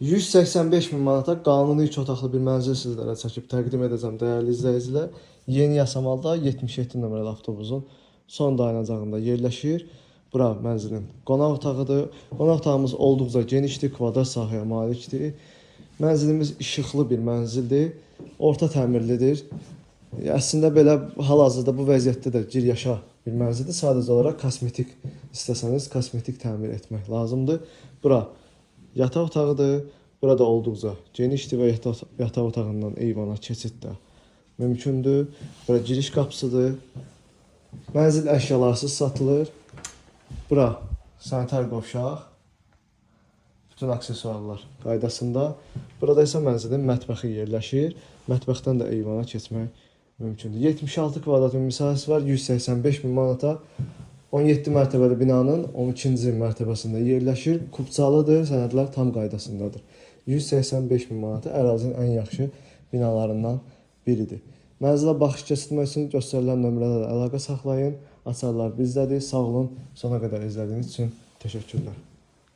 185 min manata qanuni 2 otaqlı bir mənzil sizlərə çəkib təqdim edəcəm dəyərli izləyicilər. Yeni Yasamalda 77 nömrəli avtobusun son dayanacağında yerləşir. Bura mənzilin qonaq otağıdır. Qonaq otağımız olduqca genişdir, kvadrat sahəyə malikdir. Mənzilimiz işıqlı bir mənzildir, orta təmirlidir. Əslində belə hal-hazırda bu vəziyyətdə də gir yaşa bir mənzildir. Sadəcə olaraq kosmetik istəsəniz kosmetik təmir etmək lazımdır. Bura yataq otağıdır. Burada olduqca genişdir və yataq otağından eyvana keçid də mümkündür. Bura giriş qapısıdır. Mənzil əşyalarsız satılır. Bura sanitar qovşaq. Bütün aksesuarlar qaydasında. Burada isə mənzilin mətbəxi yerləşir. Mətbəxdən də eyvana keçmək mümkündür. 76 kvadrat müsahibəsi var. 185 min manata 17 mərtəbəli binanın 12-ci mərtəbəsində yerləşir. Kubcalıdır, sənədlər tam qaydasındadır. 185 min manata ərazinin ən yaxşı binalarından biridir. Mənzilə baxış keçirmək üçün göstərilən nömrələrlə əlaqə saxlayın. Açarlar bizdədir. Sağ olun. Sona qədər izlədiyiniz üçün təşəkkürlər.